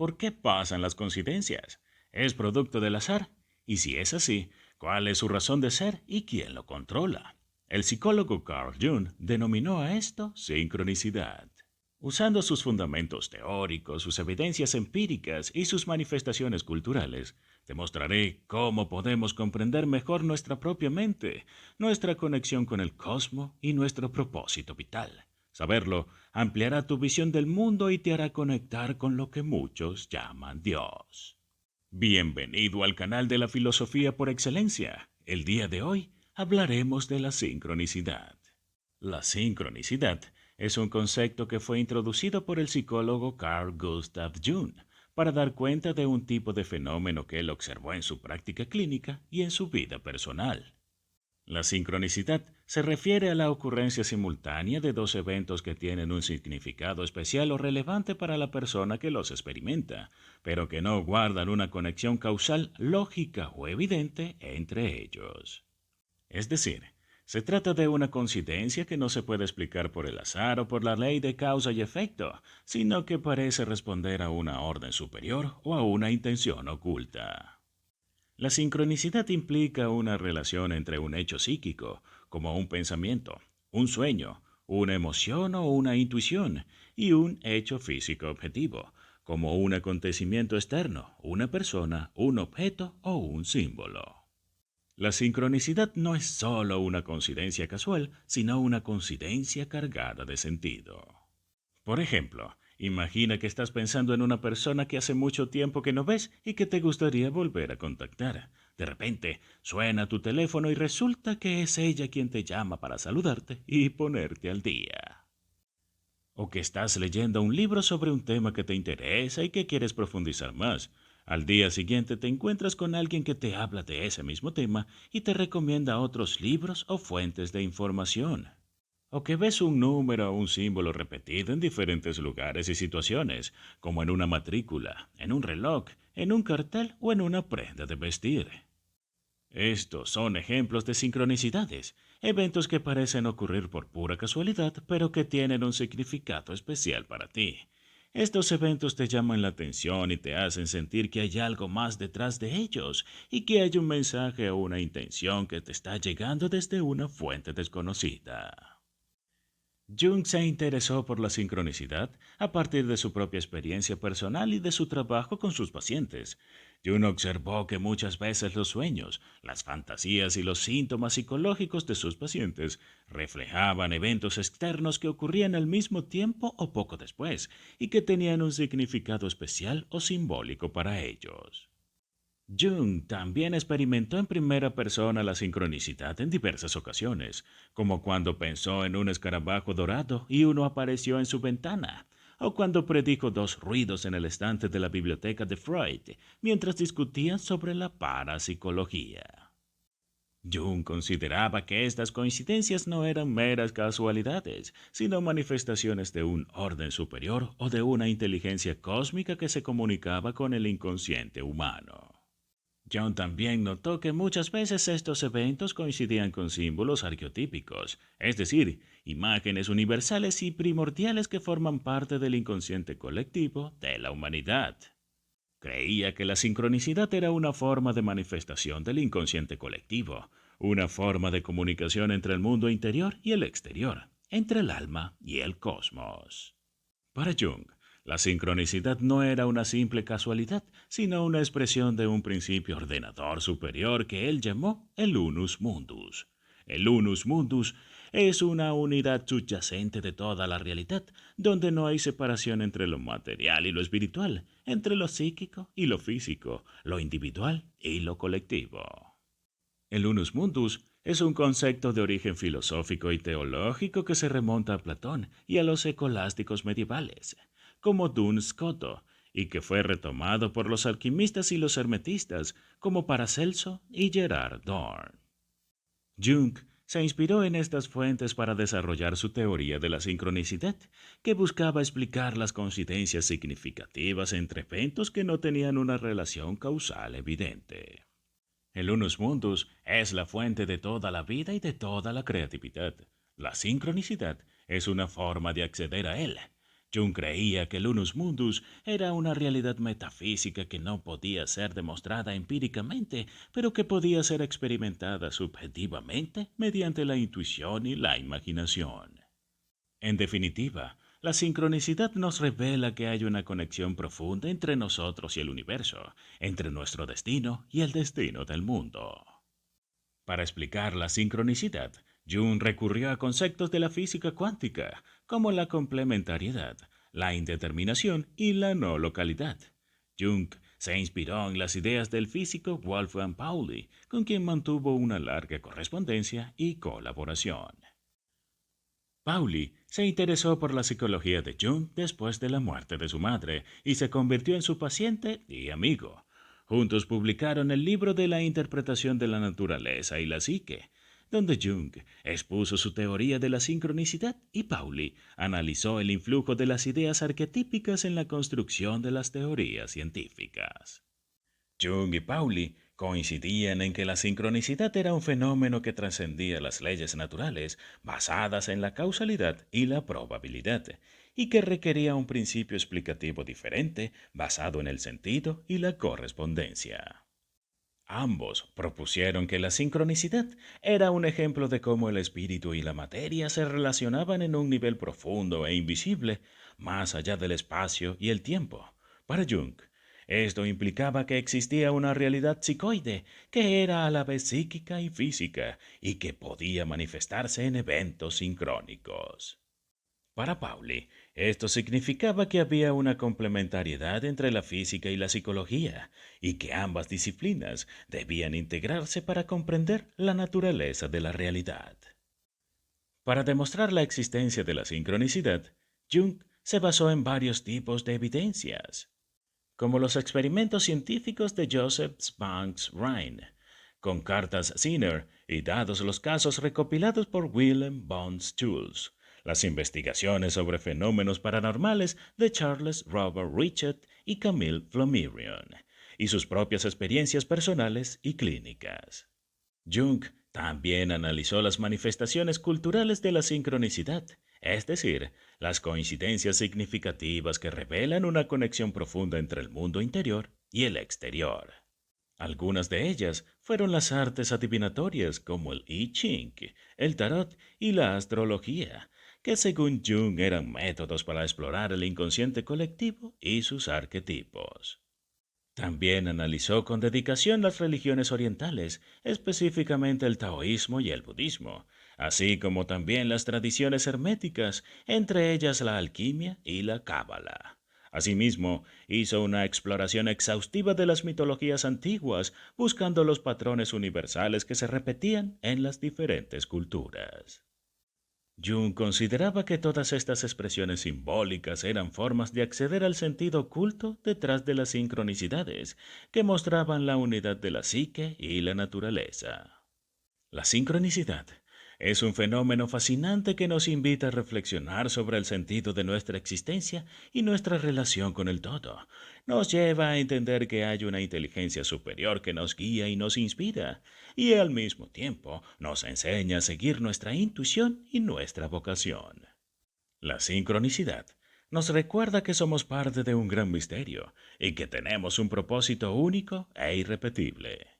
¿por qué pasan las coincidencias? ¿Es producto del azar? Y si es así, ¿cuál es su razón de ser y quién lo controla? El psicólogo Carl Jung denominó a esto sincronicidad. Usando sus fundamentos teóricos, sus evidencias empíricas y sus manifestaciones culturales, demostraré cómo podemos comprender mejor nuestra propia mente, nuestra conexión con el cosmos y nuestro propósito vital. Saberlo ampliará tu visión del mundo y te hará conectar con lo que muchos llaman Dios. Bienvenido al canal de la filosofía por excelencia. El día de hoy hablaremos de la sincronicidad. La sincronicidad es un concepto que fue introducido por el psicólogo Carl Gustav Jung para dar cuenta de un tipo de fenómeno que él observó en su práctica clínica y en su vida personal. La sincronicidad se refiere a la ocurrencia simultánea de dos eventos que tienen un significado especial o relevante para la persona que los experimenta, pero que no guardan una conexión causal lógica o evidente entre ellos. Es decir, se trata de una coincidencia que no se puede explicar por el azar o por la ley de causa y efecto, sino que parece responder a una orden superior o a una intención oculta. La sincronicidad implica una relación entre un hecho psíquico, como un pensamiento, un sueño, una emoción o una intuición, y un hecho físico objetivo, como un acontecimiento externo, una persona, un objeto o un símbolo. La sincronicidad no es solo una coincidencia casual, sino una coincidencia cargada de sentido. Por ejemplo, imagina que estás pensando en una persona que hace mucho tiempo que no ves y que te gustaría volver a contactar. De repente, suena tu teléfono y resulta que es ella quien te llama para saludarte y ponerte al día. O que estás leyendo un libro sobre un tema que te interesa y que quieres profundizar más. Al día siguiente te encuentras con alguien que te habla de ese mismo tema y te recomienda otros libros o fuentes de información. O que ves un número o un símbolo repetido en diferentes lugares y situaciones, como en una matrícula, en un reloj, en un cartel o en una prenda de vestir. Estos son ejemplos de sincronicidades, eventos que parecen ocurrir por pura casualidad, pero que tienen un significado especial para ti. Estos eventos te llaman la atención y te hacen sentir que hay algo más detrás de ellos y que hay un mensaje o una intención que te está llegando desde una fuente desconocida. Jung se interesó por la sincronicidad a partir de su propia experiencia personal y de su trabajo con sus pacientes. Jung observó que muchas veces los sueños, las fantasías y los síntomas psicológicos de sus pacientes reflejaban eventos externos que ocurrían al mismo tiempo o poco después y que tenían un significado especial o simbólico para ellos. Jung también experimentó en primera persona la sincronicidad en diversas ocasiones, como cuando pensó en un escarabajo dorado y uno apareció en su ventana, o cuando predijo dos ruidos en el estante de la biblioteca de Freud mientras discutían sobre la parapsicología. Jung consideraba que estas coincidencias no eran meras casualidades, sino manifestaciones de un orden superior o de una inteligencia cósmica que se comunicaba con el inconsciente humano. John también notó que muchas veces estos eventos coincidían con símbolos arqueotípicos, es decir, imágenes universales y primordiales que forman parte del inconsciente colectivo de la humanidad. Creía que la sincronicidad era una forma de manifestación del inconsciente colectivo, una forma de comunicación entre el mundo interior y el exterior, entre el alma y el cosmos. Para Jung, la sincronicidad no era una simple casualidad, sino una expresión de un principio ordenador superior que él llamó el unus mundus. El unus mundus es una unidad subyacente de toda la realidad, donde no hay separación entre lo material y lo espiritual, entre lo psíquico y lo físico, lo individual y lo colectivo. El unus mundus es un concepto de origen filosófico y teológico que se remonta a Platón y a los escolásticos medievales, como Duns Scoto, y que fue retomado por los alquimistas y los hermetistas, como Paracelso y Gerard Dorn. Jung se inspiró en estas fuentes para desarrollar su teoría de la sincronicidad, que buscaba explicar las coincidencias significativas entre eventos que no tenían una relación causal evidente. El unus mundus es la fuente de toda la vida y de toda la creatividad. La sincronicidad es una forma de acceder a él. Jung creía que el unus mundus era una realidad metafísica que no podía ser demostrada empíricamente, pero que podía ser experimentada subjetivamente mediante la intuición y la imaginación. En definitiva, la sincronicidad nos revela que hay una conexión profunda entre nosotros y el universo, entre nuestro destino y el destino del mundo. Para explicar la sincronicidad, Jung recurrió a conceptos de la física cuántica, como la complementariedad, la indeterminación y la no localidad. Jung se inspiró en las ideas del físico Wolfgang Pauli, con quien mantuvo una larga correspondencia y colaboración. Pauli se interesó por la psicología de Jung después de la muerte de su madre y se convirtió en su paciente y amigo. Juntos publicaron el libro de la interpretación de la naturaleza y la psique, donde Jung expuso su teoría de la sincronicidad y Pauli analizó el influjo de las ideas arquetípicas en la construcción de las teorías científicas. Jung y Pauli coincidían en que la sincronicidad era un fenómeno que trascendía las leyes naturales basadas en la causalidad y la probabilidad, y que requería un principio explicativo diferente basado en el sentido y la correspondencia. Ambos propusieron que la sincronicidad era un ejemplo de cómo el espíritu y la materia se relacionaban en un nivel profundo e invisible, más allá del espacio y el tiempo. Para Jung, esto implicaba que existía una realidad psicoide que era a la vez psíquica y física y que podía manifestarse en eventos sincrónicos. Para Pauli, esto significaba que había una complementariedad entre la física y la psicología, y que ambas disciplinas debían integrarse para comprender la naturaleza de la realidad. Para demostrar la existencia de la sincronicidad, Jung se basó en varios tipos de evidencias, como los experimentos científicos de Joseph Banks Rhine, con cartas Zinner y dados los casos recopilados por Willem von Schulz, las investigaciones sobre fenómenos paranormales de Charles Robert Richard y Camille Flammarion, y sus propias experiencias personales y clínicas. Jung también analizó las manifestaciones culturales de la sincronicidad, es decir, las coincidencias significativas que revelan una conexión profunda entre el mundo interior y el exterior. Algunas de ellas fueron las artes adivinatorias como el I Ching, el tarot y la astrología, que según Jung eran métodos para explorar el inconsciente colectivo y sus arquetipos. También analizó con dedicación las religiones orientales, específicamente el taoísmo y el budismo, así como también las tradiciones herméticas, entre ellas la alquimia y la cábala. Asimismo, hizo una exploración exhaustiva de las mitologías antiguas, buscando los patrones universales que se repetían en las diferentes culturas. Jung consideraba que todas estas expresiones simbólicas eran formas de acceder al sentido oculto detrás de las sincronicidades, que mostraban la unidad de la psique y la naturaleza. La sincronicidad es un fenómeno fascinante que nos invita a reflexionar sobre el sentido de nuestra existencia y nuestra relación con el todo. Nos lleva a entender que hay una inteligencia superior que nos guía y nos inspira, y al mismo tiempo nos enseña a seguir nuestra intuición y nuestra vocación. La sincronicidad nos recuerda que somos parte de un gran misterio y que tenemos un propósito único e irrepetible.